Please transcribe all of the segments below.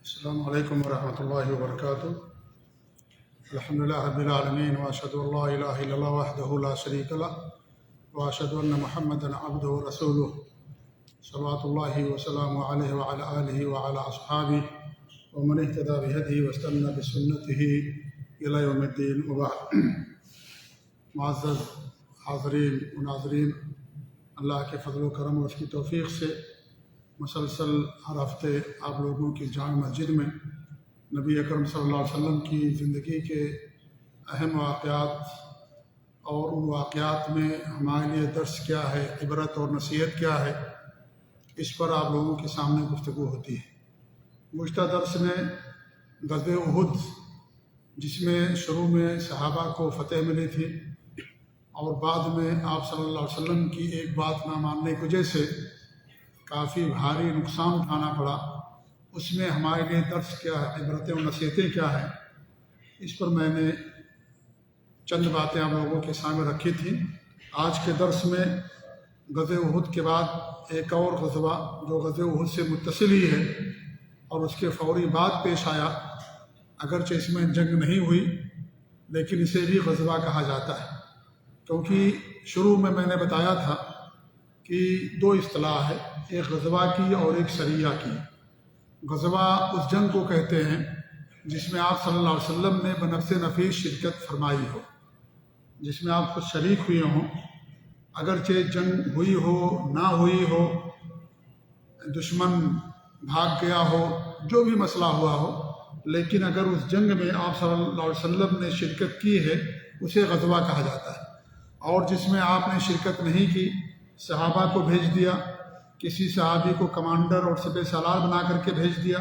السلام علیکم ورحمۃ اللہ وبرکاتہ۔ الحمدللہ رب العالمین واشہد ان لا الہ الا اللہ وحدہ لا شریک لہ واشہد ان محمدا عبدہ ورسولہ صلوات اللہ وسلامہ علیہ وعلی آلہ وعلی اصحابہ ومن اہتدی بہدیہ واستنى بسنتہ الی یوم الدین وبعد۔ معزز حاضرین و ناظرین، اللہ کے فضل و کرم اور اس کی توفیق سے مسلسل ہر ہفتے آپ لوگوں کی جامع مسجد میں نبی اکرم صلی اللہ علیہ وسلم کی زندگی کے اہم واقعات اور ان واقعات میں ہمارے لیے درس کیا ہے، عبرت اور نصیحت کیا ہے، اس پر آپ لوگوں کے سامنے گفتگو ہوتی ہے۔ گزشتہ درس میں غزوہ احد، جس میں شروع میں صحابہ کو فتح ملی تھی اور بعد میں آپ صلی اللہ علیہ وسلم کی ایک بات نہ ماننے کی وجہ سے کافی بھاری نقصان اٹھانا پڑا، اس میں ہمارے لیے درس کیا ہے، عبرتیں اور نصیحتیں کیا ہیں، اس پر میں نے چند باتیں آپ لوگوں کے سامنے رکھی تھیں۔ آج کے درس میں غزوہ احد کے بعد ایک اور غزوہ جو غزوہ احد سے متصل ہی ہے اور اس کے فوری بعد پیش آیا، اگرچہ اس میں جنگ نہیں ہوئی لیکن اسے بھی غزوہ کہا جاتا ہے، کیونکہ شروع میں نے بتایا تھا کہ دو اصطلاح ہے، ایک غزوہ کی اور ایک سریہ کی۔ غزوہ اس جنگ کو کہتے ہیں جس میں آپ صلی اللہ علیہ وسلم نے بنفس نفیس شرکت فرمائی ہو، جس میں آپ خود شریک ہوئے ہوں، اگرچہ جنگ ہوئی ہو نہ ہوئی ہو، دشمن بھاگ گیا ہو، جو بھی مسئلہ ہوا ہو، لیکن اگر اس جنگ میں آپ صلی اللہ علیہ وسلم نے شرکت کی ہے اسے غزوہ کہا جاتا ہے۔ اور جس میں آپ نے شرکت نہیں کی، صحابہ کو بھیج دیا، کسی صحابی کو کمانڈر اور سپہ سالار بنا کر کے بھیج دیا،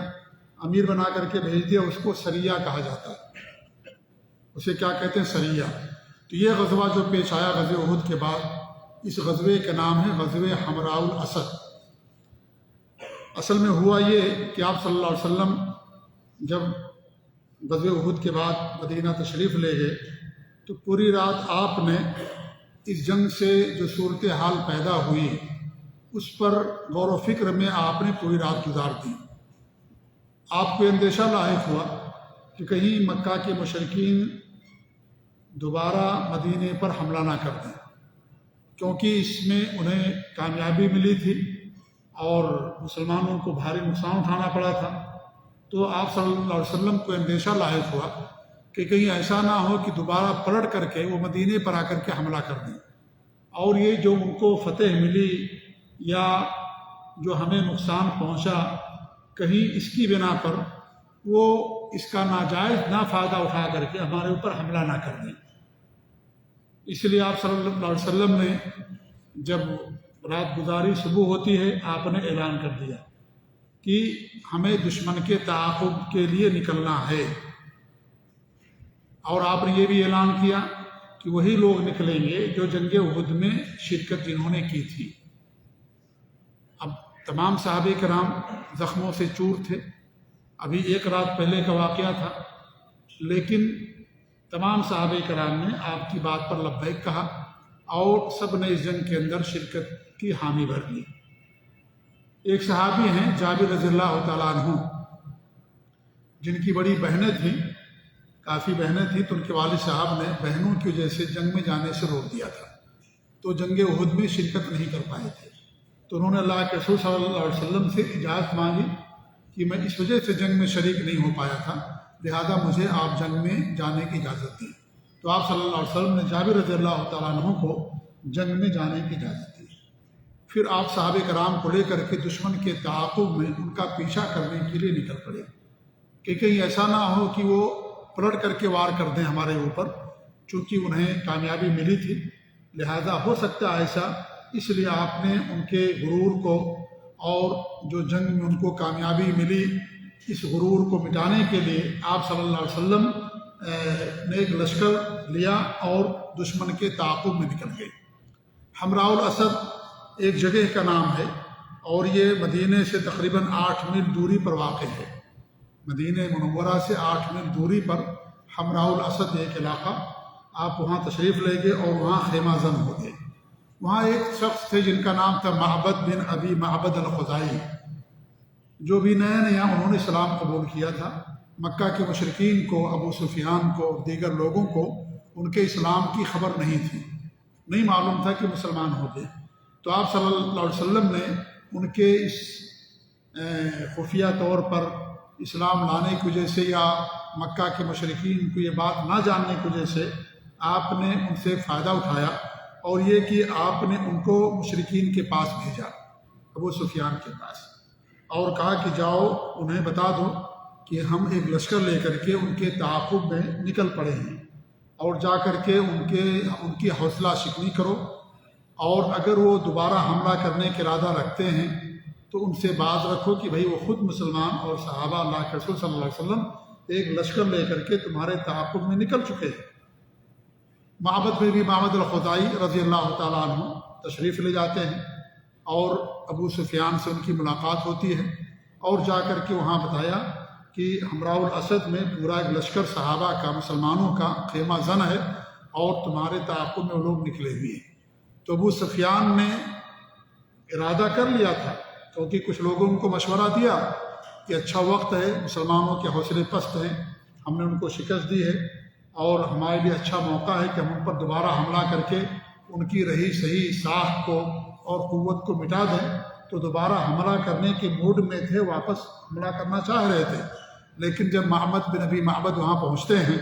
امیر بنا کر کے بھیج دیا، اس کو سریہ کہا جاتا ہے۔ اسے کیا کہتے ہیں؟ سریہ۔ تو یہ غزوہ جو پیش آیا غزوہ احد کے بعد، اس غزوے کا نام ہے غزوہ حمراء الاسد۔ اصل میں ہوا یہ کہ آپ صلی اللہ علیہ وسلم جب غزوہ احد کے بعد مدینہ تشریف لے گئے تو پوری رات آپ نے اس جنگ سے جو صورتحال پیدا ہوئی اس پر غور و فکر میں آپ نے پوری رات گزار دی۔ آپ کو اندیشہ لاحق ہوا کہ کہیں مکہ کے مشرکین دوبارہ مدینے پر حملہ نہ کر دیں، کیونکہ اس میں انہیں کامیابی ملی تھی اور مسلمانوں کو بھاری نقصان اٹھانا پڑا تھا۔ تو آپ صلی اللہ علیہ وسلم کو اندیشہ لاحق ہوا کہ کہیں ایسا نہ ہو کہ دوبارہ پلٹ کر کے وہ مدینے پر آ کر کے حملہ کر دیں، اور یہ جو ان کو فتح ملی یا جو ہمیں نقصان پہنچا، کہیں اس کی بنا پر وہ اس کا ناجائز فائدہ اٹھا کر کے ہمارے اوپر حملہ نہ کر دیں۔ اس لیے آپ صلی اللہ علیہ وسلم نے جب رات گزاری صبح ہوتی ہے، آپ نے اعلان کر دیا کہ ہمیں دشمن کے تعاقب کے لیے نکلنا ہے، اور آپ نے یہ بھی اعلان کیا کہ وہی لوگ نکلیں گے جو جنگ احد میں شرکت جنہوں نے کی تھی۔ اب تمام صحابہ کرام زخموں سے چور تھے، ابھی ایک رات پہلے کا واقعہ تھا، لیکن تمام صحابہ کرام نے آپ کی بات پر لبیک کہا اور سب نے اس جنگ کے اندر شرکت کی حامی بھر لی۔ ایک صحابی ہیں جابر رضی اللہ تعالیٰ عنہ، جن کی بڑی بہنیں تھیں، کافی بہنیں تھیں، تو ان کے والد صاحب نے بہنوں کی وجہ سے جنگ میں جانے سے روک دیا تھا، تو جنگ احد میں شرکت نہیں کر پائے تھے۔ تو انہوں نے اللہ کے رسول صلی اللہ علیہ وسلم سے اجازت مانگی کہ میں اس وجہ سے جنگ میں شریک نہیں ہو پایا تھا، لہذا مجھے آپ جنگ میں جانے کی اجازت دی۔ تو آپ صلی اللہ علیہ وسلم نے جابر رضی اللہ تعالیٰ عنہ کو جنگ میں جانے کی اجازت دی۔ پھر آپ صحابہ کرام کو لے کر کے دشمن کے تعاقب میں ان کا پیچھا کرنے کے لیے نکل پڑے کہ کہیں ایسا نہ ہو کہ وہ پلٹ کر کے وار کر دیں ہمارے اوپر، چونکہ انہیں کامیابی ملی تھی، لہذا ہو سکتا ہے ایسا، اس لیے آپ نے ان کے غرور کو اور جو جنگ میں ان کو کامیابی ملی اس غرور کو مٹانے کے لیے آپ صلی اللہ علیہ وسلم نے ایک لشکر لیا اور دشمن کے تعاقب میں نکل گئے۔ حمراء الاسد ایک جگہ کا نام ہے اور یہ مدینے سے تقریباً 8 میل دوری پر واقع ہے۔ مدینہ منورہ سے 8 میل دوری پر حمراء الاسد ایک علاقہ، آپ وہاں تشریف لے گئے اور وہاں خیمہ زن ہو گئے۔ وہاں ایک شخص تھے جن کا نام تھا معبد بن ابی معبد الخزاعی۔ جو بھی نیا نیا انہوں نے اسلام قبول کیا تھا، مکہ کے مشرکین کو، ابو سفیان کو اور دیگر لوگوں کو ان کے اسلام کی خبر نہیں تھی، نہیں معلوم تھا کہ مسلمان ہو گئے۔ تو آپ صلی اللہ علیہ وسلم نے ان کے اس خفیہ طور پر اسلام لانے کی وجہ سے یا مکہ کے مشرکین کو یہ بات نہ جاننے کی وجہ سے آپ نے ان سے فائدہ اٹھایا، اور یہ کہ آپ نے ان کو مشرکین کے پاس بھیجا، ابو سفیان کے پاس، اور کہا کہ جاؤ انہیں بتا دو کہ ہم ایک لشکر لے کر کے ان کے تعاقب میں نکل پڑے ہیں، اور جا کر کے ان کی حوصلہ شکنی کرو، اور اگر وہ دوبارہ حملہ کرنے کا ارادہ رکھتے ہیں تو ان سے باز رکھو کہ بھئی وہ خود مسلمان اور صحابہ اللہ کے رسول صلی اللہ علیہ وسلم ایک لشکر لے کر کے تمہارے تعاقب میں نکل چکے ہیں۔ معبد میں بھی معبد الخزاعی رضی اللہ تعالیٰ عنہ تشریف لے جاتے ہیں، اور ابو سفیان سے ان کی ملاقات ہوتی ہے، اور جا کر کے وہاں بتایا کہ ہمراہ الاسد میں پورا ایک لشکر صحابہ کا، مسلمانوں کا خیمہ زن ہے، اور تمہارے تعاقب میں وہ لوگ نکلے ہوئے ہیں۔ تو ابو سفیان نے ارادہ کر لیا تھا، کیونکہ کچھ لوگوں کو مشورہ دیا کہ اچھا وقت ہے، مسلمانوں کے حوصلے پست ہیں، ہم نے ان کو شکست دی ہے، اور ہمارے لیے اچھا موقع ہے کہ ہم ان پر دوبارہ حملہ کر کے ان کی رہی صحیح ساکھ کو اور قوت کو مٹا دیں۔ تو دوبارہ حملہ کرنے کے موڈ میں تھے، واپس حملہ کرنا چاہ رہے تھے، لیکن جب محمد بن ابی معبد وہاں پہنچتے ہیں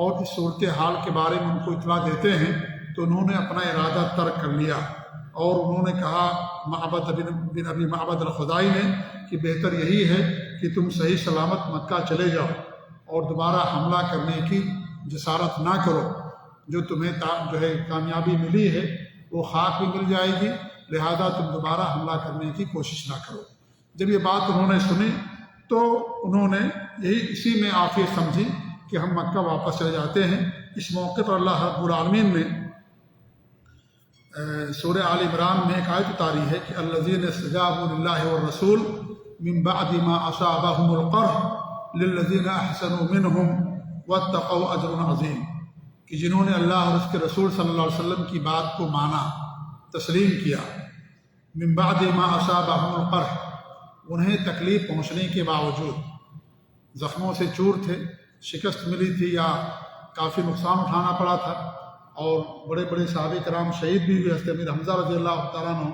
اور اس صورتحال کے بارے میں ان کو اطلاع دیتے ہیں تو انہوں نے اپنا ارادہ ترک کر لیا، اور انہوں نے کہا معبد بن ابی معبد الخزاعی نے کہ بہتر یہی ہے کہ تم صحیح سلامت مکہ چلے جاؤ اور دوبارہ حملہ کرنے کی جسارت نہ کرو، جو تمہیں کامیابی ملی ہے وہ خاک بھی مل جائے گی، لہذا تم دوبارہ حملہ کرنے کی کوشش نہ کرو۔ جب یہ بات انہوں نے سنی تو انہوں نے اسی میں عافیت سمجھی کہ ہم مکہ واپس چلے جاتے ہیں۔ اس موقع پر اللہ رب العالمین نے سورہ آل عمران میں ایک آیت اتاری ہے کہ الذین استجابوا للہ والرسول من بعد ما اصابهم القرح للذین احسنوا منہم واتقوا اجر عظیم، کہ جنہوں نے اللہ اور اس کے رسول صلی اللہ علیہ وسلم کی بات کو مانا، تسلیم کیا، من بعد ما اصابهم القرح، انہیں تکلیف پہنچنے کے باوجود، زخموں سے چور تھے، شکست ملی تھی یا کافی نقصان اٹھانا پڑا تھا، اور بڑے بڑے صحابہ کرام شہید بھی ہوئے، حضرت امیر حمزہ رضی اللہ تعالیٰ عنہ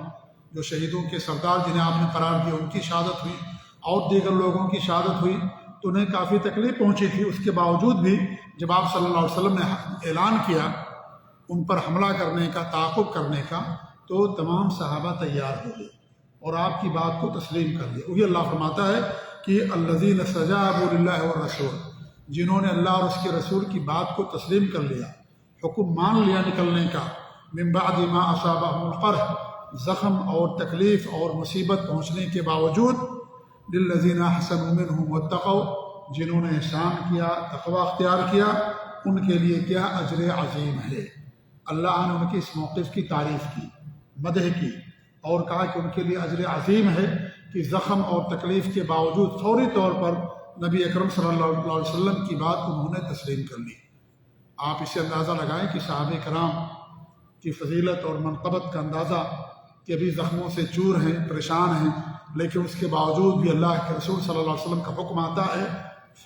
جو شہیدوں کے سردار جنہیں آپ نے قرار دیا ان کی شہادت ہوئی، اور دیگر لوگوں کی شہادت ہوئی، تو انہیں کافی تکلیف پہنچی تھی۔ اس کے باوجود بھی جب آپ صلی اللہ علیہ وسلم نے اعلان کیا ان پر حملہ کرنے کا، تعاقب کرنے کا، تو تمام صحابہ تیار ہو گئے اور آپ کی بات کو تسلیم کر لیا۔ وہی اللہ فرماتا ہے کہ الذین استجابوا للہ والرسول، جنہوں نے اللہ اور اس کے رسول کی بات کو تسلیم کر لیا، حکم مان لیا نکلنے کا، من بعد ما اصابهم القرح، زخم اور تکلیف اور مصیبت پہنچنے کے باوجود، للذین احسنوا منہم واتقوا، جنہوں نے احسان کیا، تقوی اختیار کیا، ان کے لیے کیا اجر عظیم ہے۔ اللہ نے ان کے اس موقف کی تعریف کی، مدح کی، اور کہا کہ ان کے لیے اجر عظیم ہے کہ زخم اور تکلیف کے باوجود فوری طور پر نبی اکرم صلی اللہ علیہ وسلم کی بات انہوں نے تسلیم کر لی۔ آپ اسے اندازہ لگائیں کہ صحابہ کرام کی فضیلت اور منقبت کا اندازہ، کہ ابھی زخموں سے چور ہیں، پریشان ہیں، لیکن اس کے باوجود بھی اللہ کے رسول صلی اللہ علیہ وسلم کا حکم آتا ہے،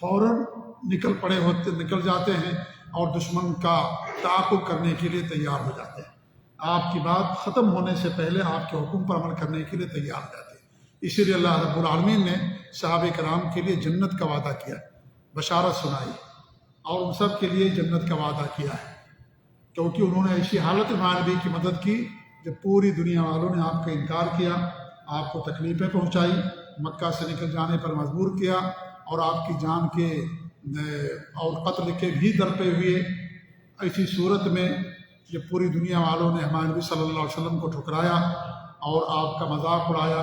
فوراً نکل جاتے ہیں اور دشمن کا تعاقب کرنے کے لیے تیار ہو جاتے ہیں۔ آپ کی بات ختم ہونے سے پہلے آپ کے حکم پر عمل کرنے کے لیے تیار ہو جاتے ہیں۔ اسی لیے اللہ رب العالمین نے صحابہ کرام کے لیے جنت کا وعدہ کیا، بشارت سنائی، اور ان سب کے لیے جنت کا وعدہ کیا ہے، کیونکہ انہوں نے ایسی حالت میں نبی کی مدد کی جب پوری دنیا والوں نے آپ کا انکار کیا، آپ کو تکلیفیں پہنچائی، مکہ سے نکل جانے پر مجبور کیا، اور آپ کی جان کے اور قتل کے بھی درپے ہوئے۔ ایسی صورت میں جب پوری دنیا والوں نے ہمارے نبی صلی اللہ علیہ وسلم کو ٹھکرایا اور آپ کا مذاق اڑایا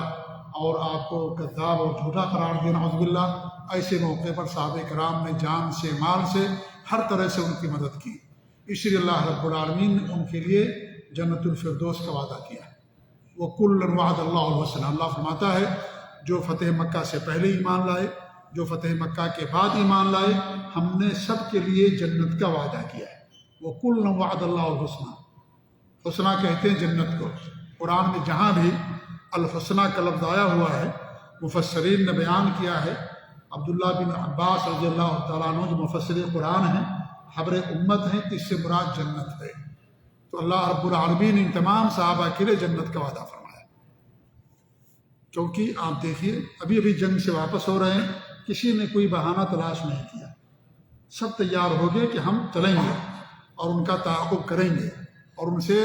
اور آپ کو کذاب اور جھوٹا قرار دیا، نعوذ باللہ، ایسے موقع پر صحابہ کرام نے جان سے، مال سے، ہر طرح سے ان کی مدد کی۔ اس لیے اللہ رب العالمین نے ان کے لیے جنت الفردوس کا وعدہ کیا۔ وَكُلًّا وَعَدَ اللَّهُ الْحُسْنَىٰ، اللہ فرماتا ہے جو فتح مکہ سے پہلے ایمان لائے، جو فتح مکہ کے بعد ایمان لائے، ہم نے سب کے لیے جنت کا وعدہ کیا ہے۔ وَكُلًّا وَعَدَ اللَّهُ الْحُسْنَىٰ، حسنہ کہتے ہیں جنت کو۔ قرآن میں جہاں بھی الحسنہ کا لفظ آیا ہوا ہے مفسرین نے بیان کیا ہے، عبداللہ بن عباس رضی اللہ تعالیٰ عنہ جو مفسر قرآن ہیں، حبر امت ہیں، اس سے مراد جنت ہے۔ تو اللہ رب العالمین ان تمام صحابہ کے لیے جنت کا وعدہ فرمایا، کیونکہ آپ دیکھیے ابھی ابھی جنگ سے واپس ہو رہے ہیں، کسی نے کوئی بہانہ تلاش نہیں کیا، سب تیار ہو گئے کہ ہم چلیں گے اور ان کا تعاقب کریں گے اور ان سے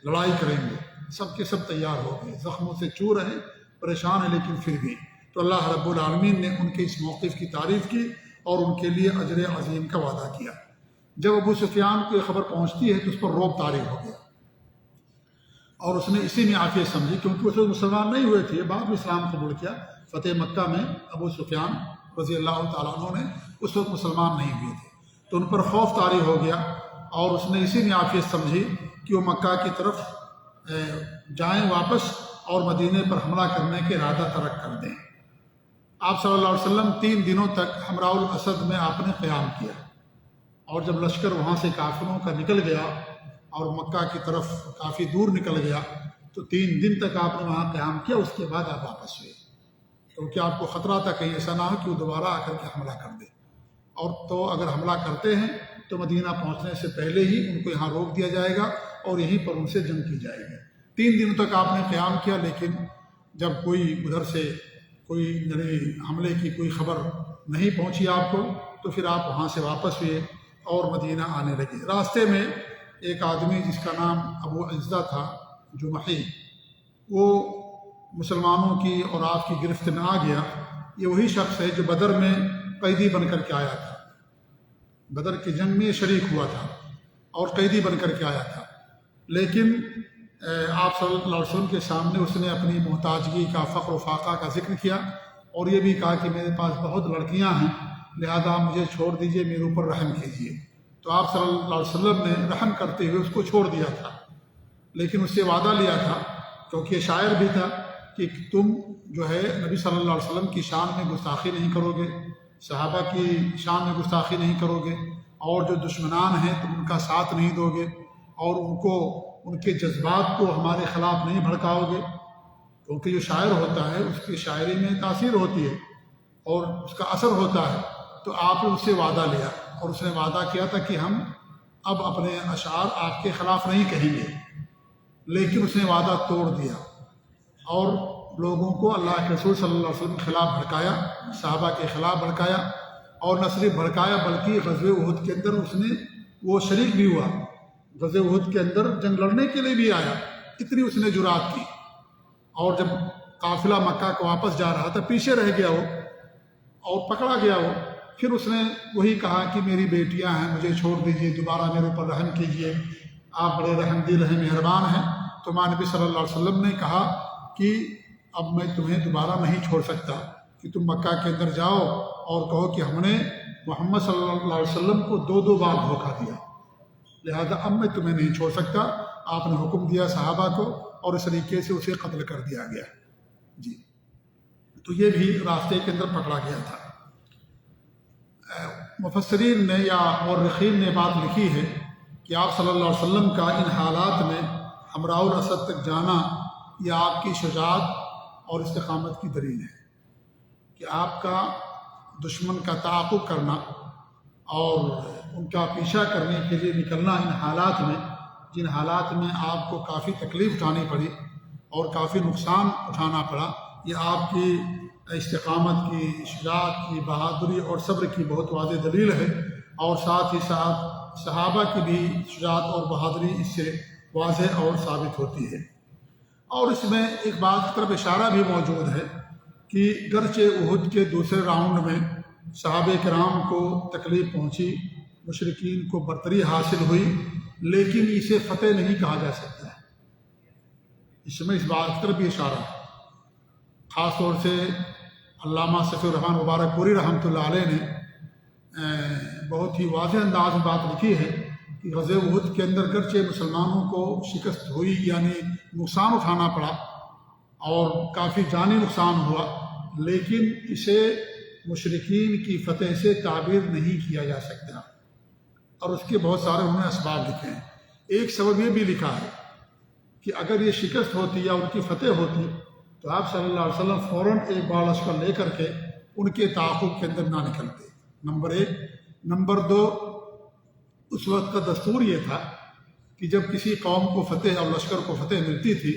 لڑائی کریں گے، سب کے سب تیار ہو گئے، زخموں سے چور ہیں، پریشان ہیں، لیکن پھر بھی تو اللہ رب العالمین نے ان کے اس موقف کی تعریف کی اور ان کے لیے اجر عظیم کا وعدہ کیا۔ جب ابو سفیان کو یہ خبر پہنچتی ہے تو اس پر رعب طاری ہو گیا اور اس نے اسی میں عافیت سمجھی، کیونکہ اس وقت مسلمان نہیں ہوئے تھے، بعد میں اسلام قبول کیا۔ فتح مکہ میں ابو سفیان رضی اللہ تعالیٰ عنہ نے اس وقت مسلمان نہیں ہوئے تھے، تو ان پر خوف طاری ہو گیا اور اس نے اسی میں عافیت سمجھی کہ وہ مکہ کی طرف جائیں واپس اور مدینے پر حملہ کرنے کے ارادہ ترک کر دیں۔ آپ صلی اللہ علیہ وسلم 3 دنوں تک حمراء الاسد میں آپ نے قیام کیا، اور جب لشکر وہاں سے کافروں کا نکل گیا اور مکہ کی طرف کافی دور نکل گیا تو 3 دن تک آپ نے وہاں قیام کیا، اس کے بعد آپ واپس ہوئے، کیونکہ آپ کو خطرہ تھا کہیں ایسا نہ ہو کہ وہ دوبارہ آ کر کے حملہ کر دے، اور تو اگر حملہ کرتے ہیں تو مدینہ پہنچنے سے پہلے ہی ان کو یہاں روک دیا جائے گا اور یہیں پر ان سے جنگ کی جائے گی۔ 3 دنوں تک آپ نے قیام کیا، لیکن جب کوئی ادھر سے کوئی حملے کی کوئی خبر نہیں پہنچی آپ کو تو پھر آپ وہاں سے واپس ہوئے اور مدینہ آنے لگے۔ راستے میں ایک آدمی جس کا نام ابو عزہ تھا جمحی، وہ مسلمانوں کی اور آپ کی گرفت میں آ گیا۔ یہ وہی شخص ہے جو بدر میں قیدی بن کر کے آیا تھا، بدر کی جنگ میں شریک ہوا تھا اور قیدی بن کر کے آیا تھا، لیکن آپ صلی اللہ علیہ وسلم کے سامنے اس نے اپنی محتاجگی کا، فقر و فاقہ کا ذکر کیا اور یہ بھی کہا کہ میرے پاس بہت لڑکیاں ہیں، لہذا مجھے چھوڑ دیجئے، میرے اوپر رحم کیجیے۔ تو آپ صلی اللہ علیہ وسلم نے رحم کرتے ہوئے اس کو چھوڑ دیا تھا، لیکن اس سے وعدہ لیا تھا، کیونکہ یہ شاعر بھی تھا، کہ تم جو ہے نبی صلی اللہ علیہ وسلم کی شان میں گستاخی نہیں کرو گے، صحابہ کی شان میں گستاخی نہیں کرو گے، اور جو دشمنان ہیں تم ان کا ساتھ نہیں دو گے اور ان کے جذبات کو ہمارے خلاف نہیں بھڑکاؤ گے، کیونکہ جو شاعر ہوتا ہے اس کی شاعری میں تاثیر ہوتی ہے اور اس کا اثر ہوتا ہے۔ تو آپ نے اس سے وعدہ لیا اور اس نے وعدہ کیا تھا کہ ہم اب اپنے اشعار آپ کے خلاف نہیں کہیں گے، لیکن اس نے وعدہ توڑ دیا اور لوگوں کو اللہ کے رسول صلی اللہ علیہ وسلم کے خلاف بھڑکایا، صحابہ کے خلاف بھڑکایا، اور نہ صرف بھڑکایا بلکہ غزوہ احد کے اندر اس نے وہ شریک بھی ہوا، غزوہ احد کے اندر جنگ لڑنے کے لیے بھی آیا، اتنی اس نے جرات کی۔ اور جب قافلہ مکہ کو واپس جا رہا تھا پیچھے رہ گیا وہ اور پکڑا گیا وہ، پھر اس نے وہی کہا کہ میری بیٹیاں ہیں، مجھے چھوڑ دیجئے، دوبارہ میرے اوپر رحم کیجئے، آپ بڑے رحم دل ہیں، مہربان ہیں۔ تو ماں نبی صلی اللہ علیہ وسلم نے کہا کہ اب میں تمہیں دوبارہ نہیں چھوڑ سکتا، کہ تم مکہ کے اندر جاؤ اور کہو کہ ہم نے محمد صلی اللہ علیہ وسلم کو 2 بار دھوکہ دیا، لہذا اب میں تمہیں نہیں چھوڑ سکتا۔ آپ نے حکم دیا صحابہ کو اور اس طریقے سے اسے قتل کر دیا گیا۔ جی، تو یہ بھی راستے کے اندر پکڑا گیا تھا۔ مفسرین نے یا مورخین نے بات لکھی ہے کہ آپ صلی اللہ علیہ وسلم کا ان حالات میں حمراء الاسد تک جانا یہ آپ کی شجاعت اور استقامت کی دلیل ہے، کہ آپ کا دشمن کا تعاقب کرنا اور ان کا پیچھا کرنے کے لیے نکلنا ان حالات میں، جن حالات میں آپ کو کافی تکلیف اٹھانی پڑی اور کافی نقصان اٹھانا پڑا، یہ آپ کی استقامت کی، شجاعت کی، بہادری اور صبر کی بہت واضح دلیل ہے، اور ساتھ ہی ساتھ صحابہ کی بھی شجاعت اور بہادری اس سے واضح اور ثابت ہوتی ہے۔ اور اس میں ایک بات کی طرف اشارہ بھی موجود ہے کہ گرچہ احد کے دوسرے راؤنڈ میں صحابہ کرام کو تکلیف پہنچی، مشرکین کو برتری حاصل ہوئی، لیکن اسے فتح نہیں کہا جا سکتا ہے۔ اس میں اس بات کی طرف بھی اشارہ ہے، خاص طور سے علامہ صفی الرحمن مبارک پوری رحمۃ اللہ علیہ نے بہت ہی واضح انداز میں بات لکھی ہے کہ غزوہ احد کے اندر گرچہ مسلمانوں کو شکست ہوئی، یعنی نقصان اٹھانا پڑا اور کافی جانی نقصان ہوا، لیکن اسے مشرکین کی فتح سے تعبیر نہیں کیا جا سکتا، اور اس کے بہت سارے انہوں نے اسباب لکھے ہیں۔ ایک سبب یہ بھی لکھا ہے کہ اگر یہ شکست ہوتی یا ان کی فتح ہوتی تو آپ صلی اللہ علیہ وسلم فوراً ایک بڑا لشکر لے کر کے ان کے تعاقب کے اندر نہ نکلتے، نمبر ایک۔ نمبر دو، اس وقت کا دستور یہ تھا کہ جب کسی قوم کو فتح اور لشکر کو فتح ملتی تھی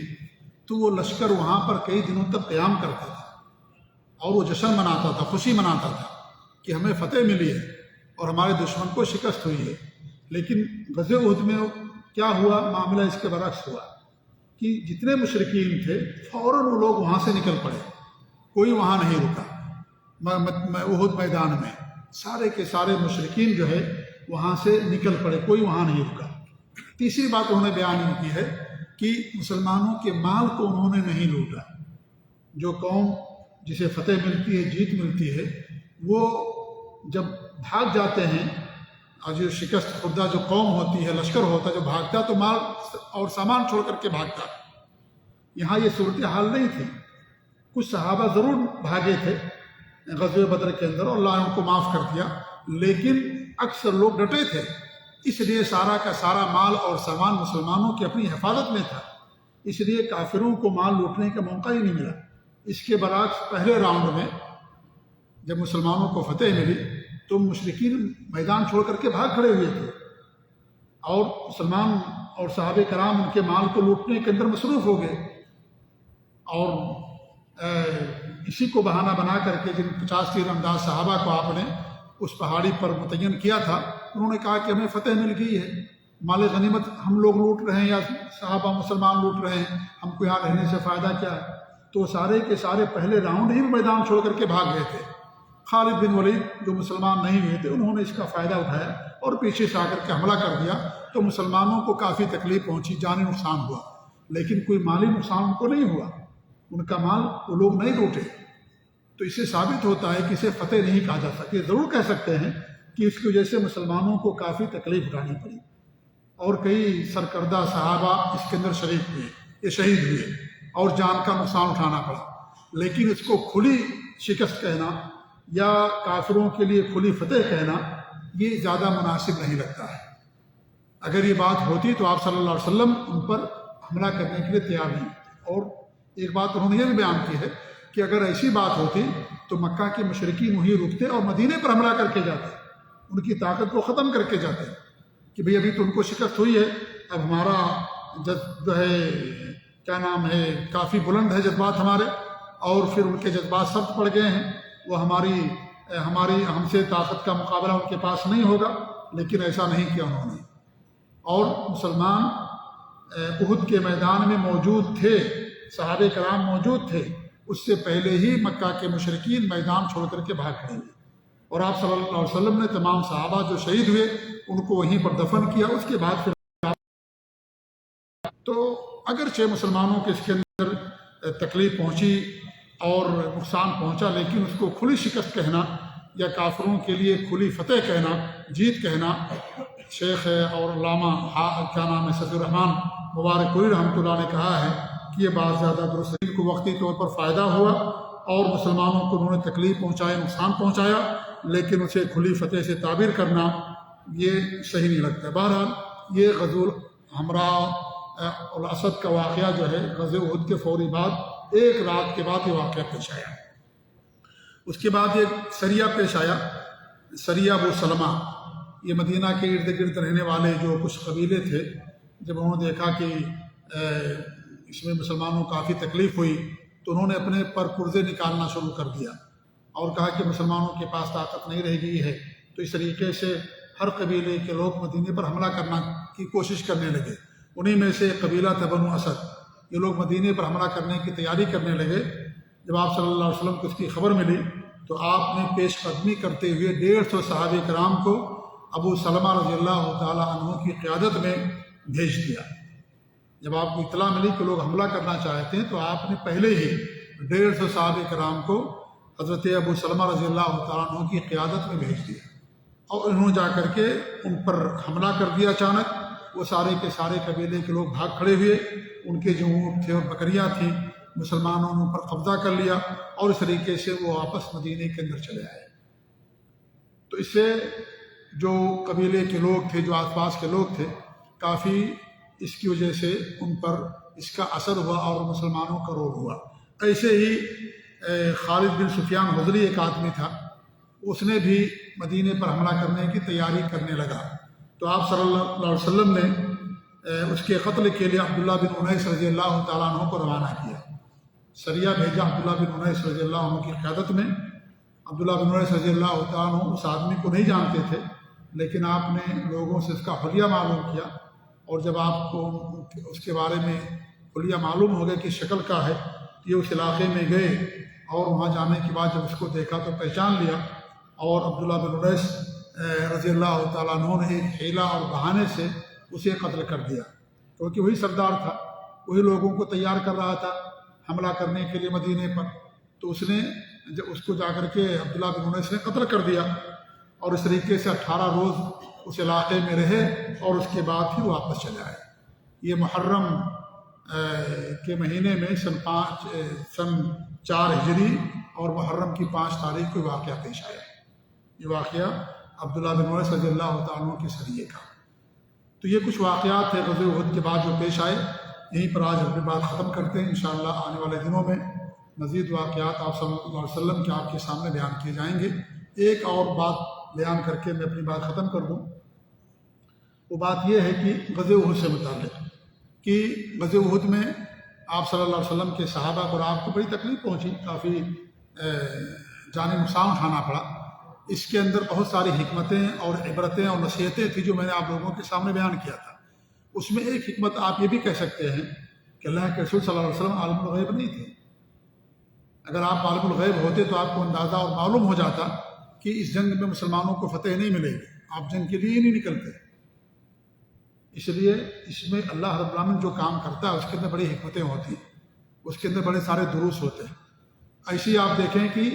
تو وہ لشکر وہاں پر کئی دنوں تک قیام کرتا تھا اور وہ جشن مناتا تھا، خوشی مناتا تھا کہ ہمیں فتح ملی ہے اور ہمارے دشمن کو شکست ہوئی ہے۔ لیکن غزوہ احد میں کیا ہوا؟ معاملہ اس کے برعکس ہوا کہ جتنے مشرکین تھے فوراً وہ لوگ وہاں سے نکل پڑے، کوئی وہاں نہیں رکا۔ احد میدان میں سارے کے سارے مشرکین جو ہے وہاں سے نکل پڑے، کوئی وہاں نہیں رکا۔ تیسری بات انہوں نے بیان کی ہے کہ مسلمانوں کے مال کو انہوں نے نہیں لوٹا۔ جو قوم جسے فتح ملتی ہے، جیت ملتی ہے، وہ جب بھاگ جاتے ہیں، اور جو شکست خوردہ جو قوم ہوتی ہے، لشکر ہوتا ہے، جو بھاگتا تو مال اور سامان چھوڑ کر کے بھاگتا۔ یہاں یہ صورتحال نہیں تھی۔ کچھ صحابہ ضرور بھاگے تھے غزوہ بدر کے اندر اور اللہ نے ان کو معاف کر دیا، لیکن اکثر لوگ ڈٹے تھے، اس لیے سارا کا سارا مال اور سامان مسلمانوں کی اپنی حفاظت میں تھا، اس لیے کافروں کو مال لوٹنے کا موقع ہی نہیں ملا۔ اس کے برعکس پہلے راؤنڈ میں جب مسلمانوں کو فتح ملی تو مشرکین میدان چھوڑ کر کے بھاگ کھڑے ہوئے تھے اور مسلمان اور صحابہ کرام ان کے مال کو لوٹنے کے اندر مصروف ہو گئے۔ اور اسی کو بہانہ بنا کر کے جن 50 تیر انداز صحابہ کو آپ نے اس پہاڑی پر متعین کیا تھا، انہوں نے کہا کہ ہمیں فتح مل گئی ہے، مال غنیمت ہم لوگ لوٹ رہے ہیں یا صحابہ مسلمان لوٹ رہے ہیں، ہم کو یہاں رہنے سے فائدہ کیا ہے؟ تو سارے کے سارے پہلے راؤنڈ ہی میدان چھوڑ کر کے بھاگ گئے تھے۔ خالد بن ولید جو مسلمان نہیں ہوئے تھے، انہوں نے اس کا فائدہ اٹھایا اور پیچھے سے آ کر کے حملہ کر دیا، تو مسلمانوں کو کافی تکلیف پہنچی، جانی نقصان ہوا، لیکن کوئی مالی نقصان ان کو نہیں ہوا، ان کا مال وہ لوگ نہیں لوٹے۔ تو اس سے ثابت ہوتا ہے کہ اسے فتح نہیں کہا جا سکتا۔ یہ ضرور کہہ سکتے ہیں کہ اس کی وجہ سے مسلمانوں کو کافی تکلیف اٹھانی پڑی اور کئی سرکردہ صحابہ اس کے اندر شریک ہوئے، یہ شہید ہوئے اور جان کا نقصان اٹھانا پڑا، لیکن اس کو کھلی شکست کہنا یا کافروں کے لیے کھلی فتح کہنا یہ زیادہ مناسب نہیں لگتا ہے۔ اگر یہ بات ہوتی تو آپ صلی اللہ علیہ وسلم ان پر حملہ کرنے کے لیے تیار نہیں۔ اور ایک بات انہوں نے یہ بھی بیان کی ہے کہ اگر ایسی بات ہوتی تو مکہ کے مشرکین وہیں رکتے اور مدینے پر حملہ کر کے جاتے، ان کی طاقت کو ختم کر کے جاتے کہ بھئی ابھی تو ان کو شکست ہوئی ہے، اب ہمارا جو ہے کیا نام ہے کافی بلند ہے جذبات ہمارے، اور پھر ان کے جذبات سخت پڑ گئے ہیں، وہ ہماری ہم سے طاقت کا مقابلہ ان کے پاس نہیں ہوگا، لیکن ایسا نہیں کیا انہوں نے۔ اور مسلمان احد کے میدان میں موجود تھے، صحابہ کرام موجود تھے، اس سے پہلے ہی مکہ کے مشرکین میدان چھوڑ کر کے بھاگ کھڑے ہوئے، اور آپ صلی اللہ علیہ وسلم نے تمام صحابہ جو شہید ہوئے ان کو وہیں پر دفن کیا۔ اس کے بعد پھر تو اگرچہ مسلمانوں کے اس کے اندر تکلیف پہنچی اور نقصان پہنچا، لیکن اس کو کھلی شکست کہنا یا کافروں کے لیے کھلی فتح کہنا، جیت کہنا، شیخ اور علامہ کیا نام ہے صفی الرحمان مبارک پوری رحمۃ اللہ نے کہا ہے کہ یہ بات زیادہ درست ہے۔ ان کو وقتی طور پر فائدہ ہوا اور مسلمانوں کو انہوں نے تکلیف پہنچایا، نقصان پہنچایا، لیکن اسے کھلی فتح سے تعبیر کرنا یہ صحیح نہیں لگتا۔ بہرحال یہ غزوہ ہمراہ الاسد کا واقعہ جو ہے غزوہ احد کے فوری بعد ایک رات کے بعد یہ واقعہ پیش آیا۔ اس کے بعد ایک سریہ پیش آیا، سریہ ابو سلمہ، یہ مدینہ کے ارد گرد رہنے والے جو کچھ قبیلے تھے، جب انہوں نے دیکھا کہ اس میں مسلمانوں کو کافی تکلیف ہوئی تو انہوں نے اپنے پر پرزے نکالنا شروع کر دیا اور کہا کہ مسلمانوں کے پاس طاقت نہیں رہ گئی ہے، تو اس طریقے سے ہر قبیلے کے لوگ مدینے پر حملہ کرنا کی کوشش کرنے لگے۔ انہی میں سے قبیلہ تھا بنو اسد، یہ لوگ مدینے پر حملہ کرنے کی تیاری کرنے لگے۔ جب آپ صلی اللہ علیہ وسلم کو اس کی خبر ملی تو آپ نے پیش قدمی کرتے ہوئے 150 صحابہ کرام کو ابو سلمہ رضی اللہ تعالیٰ عنہ کی قیادت میں بھیج دیا۔ جب آپ کو اطلاع ملی کہ لوگ حملہ کرنا چاہتے ہیں تو آپ نے پہلے ہی 150 صحابہ کرام کو حضرت ابو سلمہ رضی اللہ تعالیٰ عنہ کی قیادت میں بھیج دیا، اور انہوں نے جا کر کے ان پر حملہ کر دیا اچانک۔ وہ سارے کے سارے قبیلے کے لوگ بھاگ کھڑے ہوئے، ان کے جو اونٹ تھے اور بکریاں تھیں مسلمانوں نے ان پر قبضہ کر لیا، اور اس طریقے سے وہ واپس مدینے کے اندر چلے آئے۔ تو اس سے جو قبیلے کے لوگ تھے، جو آس پاس کے لوگ تھے، کافی اس کی وجہ سے ان پر اس کا اثر ہوا اور مسلمانوں کا روب ہوا۔ ایسے ہی خالد بن سفیان حضری ایک آدمی تھا، اس نے بھی مدینے پر حملہ کرنے کی تیاری کرنے لگا، تو آپ صلی اللہ علیہ وسلم نے اس کے قتل کے لیے عبداللہ بن انیس رضی اللہ تعالیٰ عنہ کو روانہ کیا، سریہ بھیجا عبداللہ بن انیس رضی اللہ عنہ کی قیادت میں۔ عبداللہ بن انیس رضی اللہ تعالیٰ عنہ اس آدمی کو نہیں جانتے تھے، لیکن آپ نے لوگوں سے اس کا حلیہ معلوم کیا، اور جب آپ کو اس کے بارے میں حلیہ معلوم ہو گیا کہ شکل کا ہے، یہ اس علاقے میں گئے اور وہاں جانے کے بعد جب اس کو دیکھا تو پہچان لیا، اور عبداللہ بن انیس رضی اللہ تعالیٰ عنہ نے ایک حیلہ اور بہانے سے اسے قتل کر دیا، کیونکہ وہی سردار تھا، وہی لوگوں کو تیار کر رہا تھا حملہ کرنے کے لیے مدینے پر، تو اس نے جب اس کو جا کر کے عبداللہ بن انیس نے قتل کر دیا، اور اس طریقے سے 18 روز اس علاقے میں رہے اور اس کے بعد پھر واپس چلے آئے۔ یہ محرم کے مہینے میں سن 4 ہجری اور محرم کی 5 تاریخ کو واقعہ پیش آیا۔ یہ واقعہ عبداللہ بن انیس رضی اللہ تعالیٰ عنہ کے سریے کا۔ تو یہ کچھ واقعات تھے غزوہ احد کے بعد جو پیش آئے، یہیں پر آج اپنی بات ختم کرتے ہیں۔ انشاءاللہ آنے والے دنوں میں مزید واقعات آپ صلی اللہ علیہ وسلم کے آپ کے سامنے بیان کیے جائیں گے۔ ایک اور بات بیان کر کے میں اپنی بات ختم کر دوں، وہ بات یہ ہے کہ غزوہ احد سے متعلق کہ غزوہ احد میں آپ صلی اللہ علیہ وسلم کے صحابہ کو اور آپ کو بڑی تکلیف پہنچی، کافی جانی نقصان اٹھانا پڑا۔ اس کے اندر بہت ساری حکمتیں اور عبرتیں اور نصیحتیں تھیں جو میں نے آپ لوگوں کے سامنے بیان کیا تھا۔ اس میں ایک حکمت آپ یہ بھی کہہ سکتے ہیں کہ اللہ کے رسول صلی اللہ علیہ وسلم عالم الغیب نہیں تھے۔ اگر آپ عالم الغیب ہوتے تو آپ کو اندازہ اور معلوم ہو جاتا کہ اس جنگ میں مسلمانوں کو فتح نہیں ملے گی، آپ جنگ کے لیے نہیں نکلتے۔ اس لیے اس میں اللہ رب العالمین جو کام کرتا ہے اس کے اندر بڑی حکمتیں ہوتی ہیں، اس کے اندر بڑے سارے دروس ہوتے ہیں۔ ایسے آپ دیکھیں کہ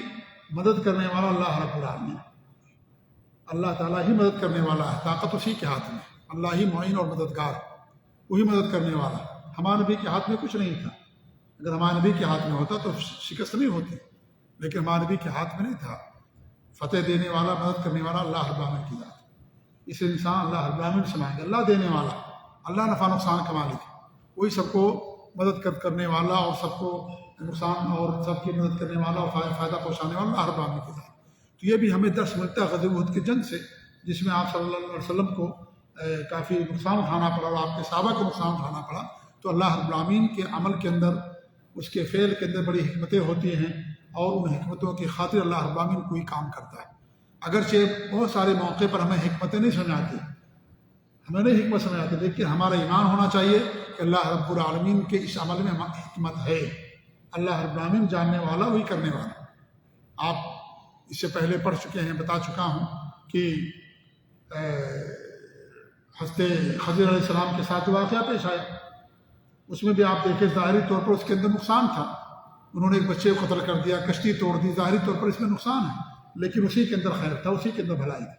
مدد کرنے والا اللہ رب العالمین، اللہ تعالیٰ ہی مدد کرنے والا ہے، طاقت اسی کے ہاتھ میں، اللہ ہی معین اور مددگار، وہی مدد کرنے والا۔ ہمارے نبی کے ہاتھ میں کچھ نہیں تھا، اگر ہمارے نبی کے ہاتھ میں ہوتا تو شکست نہیں ہوتی، لیکن ہمارے نبی کے ہاتھ میں نہیں تھا۔ فتح دینے والا، مدد کرنے والا اللہ رب العالمین کی ذات، اس انسان اللہ رب العالمین سمائیں گے، اللہ دینے والا، اللہ نفع نقصان کا مالک، وہی سب کو مدد کرنے والا اور سب کو نقصان اور سب کی مدد کرنے والا اور فائدہ پہنچانے والا اللہ رب العالمین کی ذات۔ تو یہ بھی ہمیں درس ملتا ہے غزوہ احد کی جنگ سے، جس میں آپ صلی اللہ علیہ وسلم کو کافی نقصان اٹھانا پڑا اور آپ کے صحابہ کو نقصان اٹھانا پڑا۔ تو اللہ رب العالمین کے عمل کے اندر، اس کے فعل کے اندر بڑی حکمتیں ہوتی ہیں، اور ان حکمتوں کی خاطر اللہ رب العالمین کوئی کام کرتا ہے۔ اگرچہ بہت سارے موقع پر ہمیں حکمتیں نہیں سمجھ آتی، ہمیں نہیں حکمت سمجھ آتی، لیکن ہمارا ایمان ہونا چاہیے کہ اللہ رب العالمین کے اس عمل میں حکمت ہے۔ اللہ رب العالمین جاننے والا، وہی کرنے والا۔ آپ اس سے پہلے پڑھ چکے ہیں، بتا چکا ہوں کہ حضرت خضر علیہ السلام کے ساتھ واقعہ پیش آیا، اس میں بھی آپ دیکھیں ظاہری طور پر اس کے اندر نقصان تھا، انہوں نے ایک بچے کو قتل کر دیا، کشتی توڑ دی، ظاہری طور پر اس میں نقصان ہے، لیکن اسی کے اندر خیر تھا، اسی کے اندر بھلائی تھی،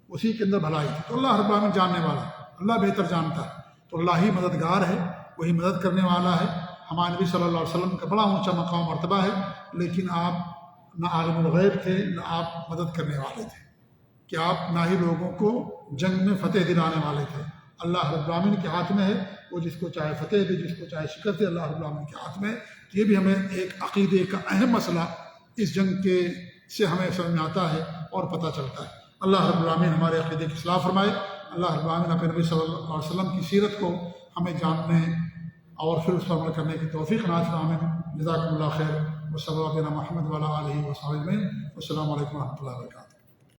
اسی کے اندر بھلائی تھی۔ تو اللہ رب العالمین جاننے والا، اللہ بہتر جانتا ہے، تو اللہ ہی مددگار ہے، وہی مدد کرنے والا ہے۔ ہمارے نبی صلی اللہ علیہ وسلم کا بڑا اونچا مقام مرتبہ ہے، لیکن آپ نہ عالم الغیب تھے، نہ آپ مدد کرنے والے تھے، کہ آپ نہ ہی لوگوں کو جنگ میں فتح دلانے والے تھے۔ اللہ رب العالمین کے ہاتھ میں ہے، وہ جس کو چاہے فتح دے، جس کو چاہے شکست دے، اللہ رب العالمین کے ہاتھ میں ہے۔ یہ بھی ہمیں ایک عقیدے کا اہم مسئلہ اس جنگ کے سے ہمیں سمجھ میں آتا ہے اور پتہ چلتا ہے۔ اللہ رب العالمین ہمارے عقیدے کی اصلاح فرمائے۔ اللہ رب العالمین اپنے نبی صلی اللہ علیہ وسلم کی سیرت کو ہمیں جاننے اور پھر اس پر عمل کرنے کی توفیق عنایت فرمائے۔ جزاکم اللہ خیر، وصلی اللہ علی محمد وعلی آلہ وصحبہ اجمعین۔ السلام علیکم و رحمۃ اللہ وبرکاتہ۔